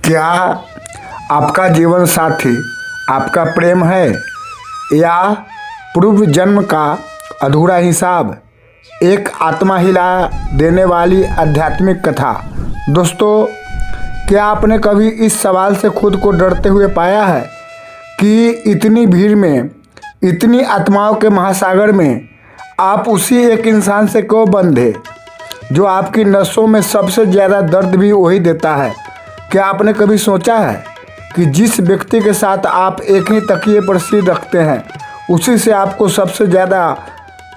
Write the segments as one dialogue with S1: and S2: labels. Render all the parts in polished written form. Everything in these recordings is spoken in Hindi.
S1: क्या आपका जीवन साथी आपका प्रेम है या पूर्व जन्म का अधूरा हिसाब? एक आत्मा हिला देने वाली आध्यात्मिक कथा। दोस्तों, क्या आपने कभी इस सवाल से खुद को डरते हुए पाया है कि इतनी भीड़ में, इतनी आत्माओं के महासागर में आप उसी एक इंसान से क्यों बंधे जो आपकी नसों में सबसे ज़्यादा दर्द भी वही देता है? क्या आपने कभी सोचा है कि जिस व्यक्ति के साथ आप एक ही तकिए पर सिर रखते हैं उसी से आपको सबसे ज़्यादा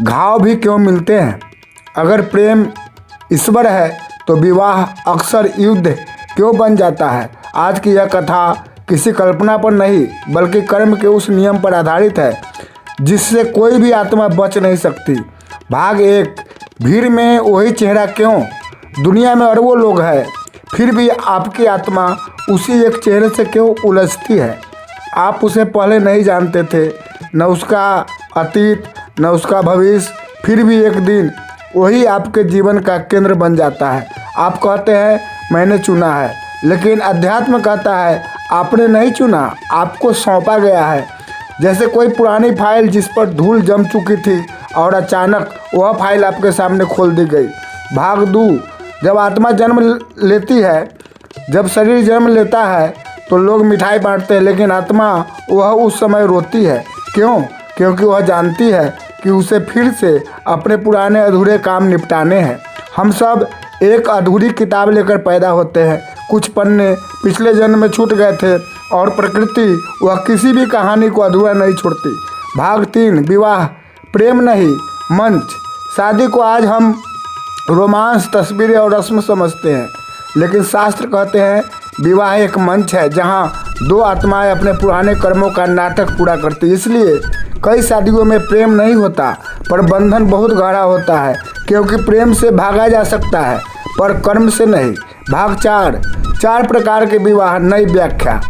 S1: घाव भी क्यों मिलते हैं? अगर प्रेम ईश्वर है तो विवाह अक्सर युद्ध क्यों बन जाता है? आज की यह कथा किसी कल्पना पर नहीं बल्कि कर्म के उस नियम पर आधारित है जिससे कोई भी आत्मा बच नहीं सकती। भाग 1, भीड़ में वही चेहरा क्यों? दुनिया में अरबों लोग हैं, फिर भी आपकी आत्मा उसी एक चेहरे से क्यों उलझती है? आप उसे पहले नहीं जानते थे, न उसका अतीत न उसका भविष्य, फिर भी एक दिन वही आपके जीवन का केंद्र बन जाता है। आप कहते हैं मैंने चुना है, लेकिन अध्यात्म कहता है आपने नहीं चुना, आपको सौंपा गया है। जैसे कोई पुरानी फाइल जिस पर धूल जम चुकी थी और अचानक वह फाइल आपके सामने खोल दी गई। भाग 2, जब आत्मा जन्म लेती है, जब शरीर जन्म लेता है तो लोग मिठाई बांटते हैं, लेकिन आत्मा वह उस समय रोती है। क्यों? क्योंकि वह जानती है कि उसे फिर से अपने पुराने अधूरे काम निपटाने हैं। हम सब एक अधूरी किताब लेकर पैदा होते हैं। कुछ पन्ने पिछले जन्म में छूट गए थे और प्रकृति वह किसी भी कहानी को अधूरा नहीं छोड़ती। भाग 3, विवाह प्रेम नहीं मंच। शादी को आज हम रोमांस, तस्वीरें और रस्म समझते हैं, लेकिन शास्त्र कहते हैं विवाह एक मंच है जहां दो आत्माएं अपने पुराने कर्मों का नाटक पूरा करती। इसलिए कई शादियों में प्रेम नहीं होता पर बंधन बहुत गहरा होता है, क्योंकि प्रेम से भागा जा सकता है पर कर्म से नहीं। भाग 4 प्रकार के विवाह, नई व्याख्या।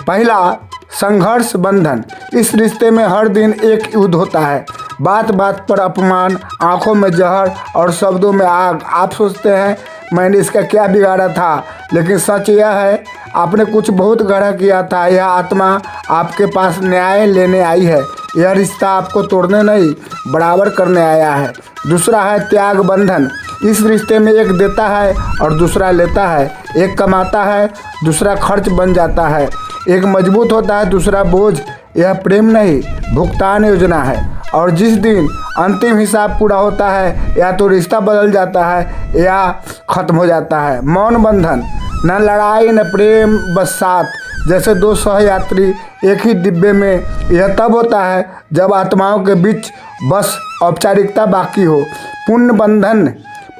S1: पहला, संघर्ष बंधन। इस रिश्ते में हर दिन एक युद्ध होता है, बात बात पर अपमान, आंखों में जहर और शब्दों में आग। आप सोचते हैं मैंने इसका क्या बिगाड़ा था, लेकिन सच यह है आपने कुछ बहुत गहरा किया था। यह आत्मा आपके पास न्याय लेने आई है। यह रिश्ता आपको तोड़ने नहीं बराबर करने आया है। दूसरा है त्याग बंधन। इस रिश्ते में एक देता है और दूसरा लेता है, एक कमाता है दूसरा खर्च बन जाता है, एक मजबूत होता है दूसरा बोझ। यह प्रेम नहीं, भुगतान योजना है। और जिस दिन अंतिम हिसाब पूरा होता है या तो रिश्ता बदल जाता है या खत्म हो जाता है। मौन बंधन, न लड़ाई न प्रेम, बस साथ। जैसे दो सहयात्री एक ही डिब्बे में। यह तब होता है जब आत्माओं के बीच बस औपचारिकता बाकी हो। पुण्य बंधन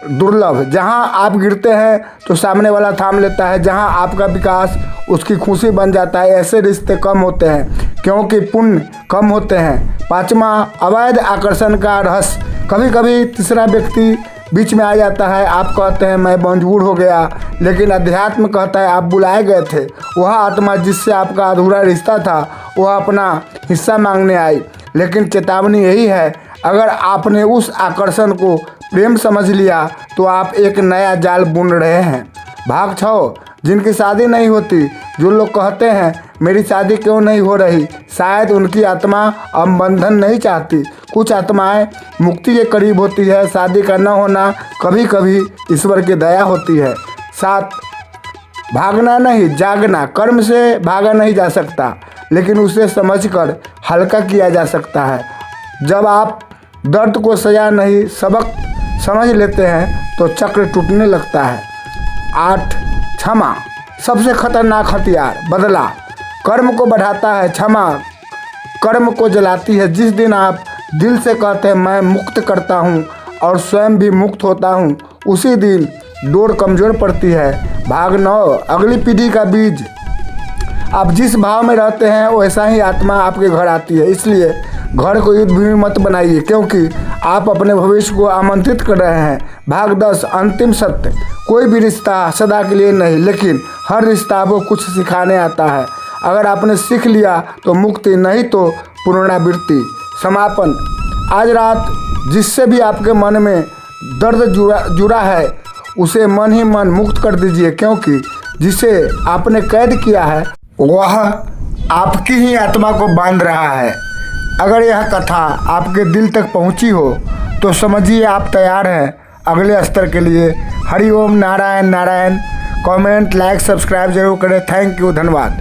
S1: दुर्लभ, जहां आप गिरते हैं तो सामने वाला थाम लेता है, जहां आपका विकास उसकी खुशी बन जाता है। ऐसे रिश्ते कम होते हैं क्योंकि पुण्य कम होते हैं। 5वां, अवैध आकर्षण का रहस्य। कभी कभी तीसरा व्यक्ति बीच में आ जाता है। आप कहते हैं मैं मजबूर हो गया, लेकिन अध्यात्म कहता है आप बुलाए गए थे। वह आत्मा जिससे आपका अधूरा रिश्ता था वह अपना हिस्सा मांगने आई। लेकिन चेतावनी यही है, अगर आपने उस आकर्षण को प्रेम समझ लिया तो आप एक नया जाल बुन रहे हैं। भाग 6, जिनकी शादी नहीं होती। जो लोग कहते हैं मेरी शादी क्यों नहीं हो रही, शायद उनकी आत्मा अब बंधन नहीं चाहती। कुछ आत्माएं मुक्ति के करीब होती है। शादी का न होना कभी कभी ईश्वर की दया होती है। 7, भागना नहीं जागना। कर्म से भागा नहीं जा सकता, लेकिन उसे समझकर हल्का किया जा सकता है। जब आप दर्द को सजा नहीं सबक समझ लेते हैं तो चक्र टूटने लगता है। 8, क्षमा। सबसे खतरनाक हथियार, बदला कर्म को बढ़ाता है, क्षमा कर्म को जलाती है। जिस दिन आप दिल से कहते हैं मैं मुक्त करता हूँ और स्वयं भी मुक्त होता हूँ, उसी दिन डोर कमज़ोर पड़ती है। भाग 9, अगली पीढ़ी का बीज। आप जिस भाव में रहते हैं वैसा ही आत्मा आपके घर आती है। इसलिए घर को युद्ध भूमि मत बनाइए, क्योंकि आप अपने भविष्य को आमंत्रित कर रहे हैं। भाग 10, अंतिम सत्य। कोई भी रिश्ता सदा के लिए नहीं, लेकिन हर रिश्ता आपको कुछ सिखाने आता है। अगर आपने सीख लिया तो मुक्ति, नहीं तो पुनरावृत्ति। समापन, आज रात जिससे भी आपके मन में दर्द जुड़ा है उसे मन ही मन मुक्त कर दीजिए, क्योंकि जिसे आपने कैद किया है वह आपकी ही आत्मा को बांध रहा है। अगर यह कथा आपके दिल तक पहुंची हो तो समझिए आप तैयार हैं अगले स्तर के लिए। Hari Om Narayan Narayan. Comment, like, subscribe जरूर करें। थैंक यू, धन्यवाद।